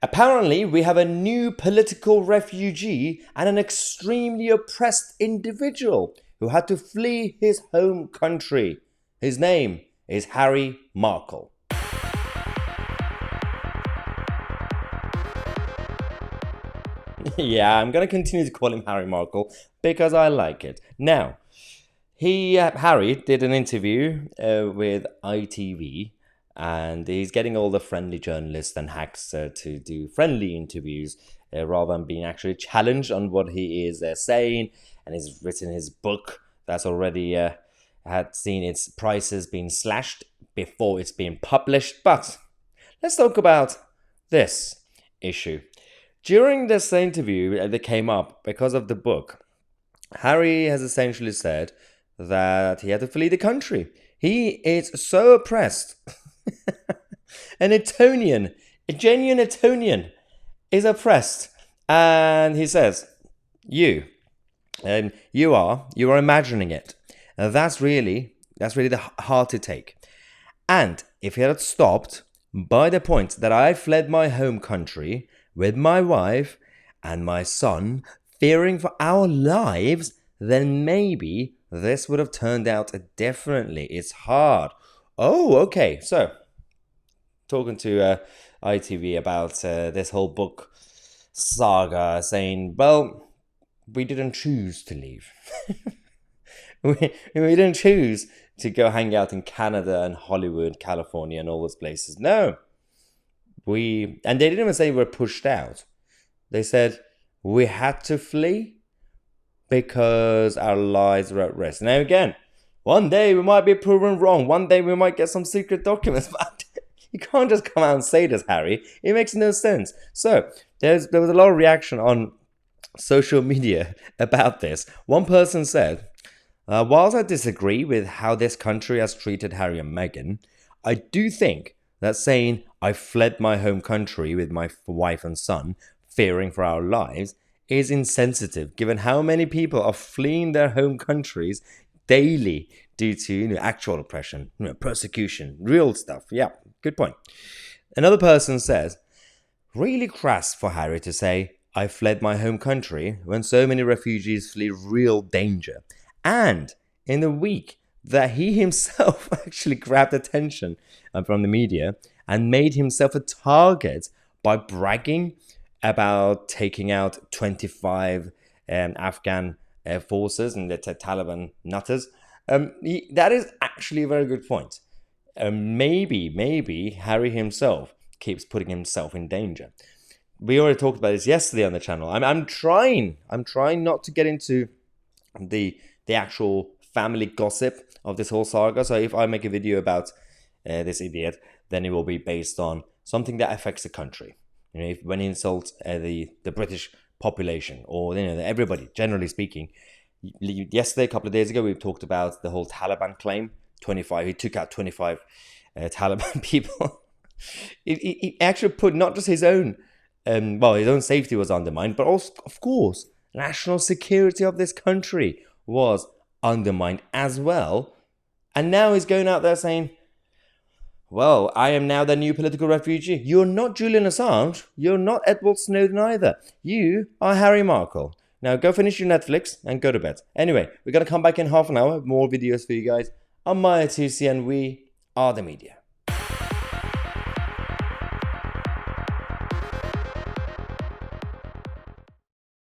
Apparently, we have a new political refugee and an extremely oppressed individual who had to flee his home country. His name is Harry Markle. Yeah, I'm going to continue to call him Harry Markle because I like it. Now, Harry did an interview with ITV, and he's getting all the friendly journalists and hacks to do friendly interviews rather than being actually challenged on what he is saying. And he's written his book that's already had seen its prices being slashed before it's being published. But let's talk about this issue. During this interview that came up because of the book, Harry has essentially said that he had to flee the country. He is so oppressed. An Etonian, a genuine Etonian, is oppressed. And he says, you are imagining it. That's really hard to take. And if he had stopped by the point that I fled my home country with my wife and my son, fearing for our lives, then maybe this would have turned out differently. It's hard. Oh, okay. So, talking to ITV about this whole book saga, saying, well, we didn't choose to leave. we didn't choose to go hang out in Canada and Hollywood, California, and all those places. No. And they didn't even say we were pushed out. They said we had to flee because our lives were at risk. Now again, one day we might be proven wrong. One day we might get some secret documents. But you can't just come out and say this, Harry. It makes no sense. So there was a lot of reaction on social media about this. One person said, whilst I disagree with how this country has treated Harry and Meghan, I do think that saying I fled my home country with my wife and son, fearing for our lives, is insensitive, given how many people are fleeing their home countries daily due to actual oppression, persecution, real stuff. Yeah, good point. Another person says, really crass for Harry to say, I fled my home country when so many refugees flee real danger. And in the week that he himself actually grabbed attention from the media and made himself a target by bragging about taking out 25 Afghan forces and the Taliban nutters. That is actually a very good point. Maybe Harry himself keeps putting himself in danger. We already talked about this yesterday on the channel. I'm trying not to get into the actual family gossip of this whole saga. So if I make a video about this idiot, then it will be based on something that affects the country. When he insults the British population or everybody, generally speaking. Yesterday, a couple of days ago, we talked about the whole Taliban claim. He took out 25 Taliban people. He actually put not just his own, his own safety was undermined, but also, of course, national security of this country was undermined as well. And now he's going out there saying, well, I am now the new political refugee. You're not Julian Assange. You're not Edward Snowden either. You are Harry Markle. Now go finish your Netflix and go to bed. Anyway, we're going to come back in half an hour. More videos for you guys. I'm Tousi and we are the media.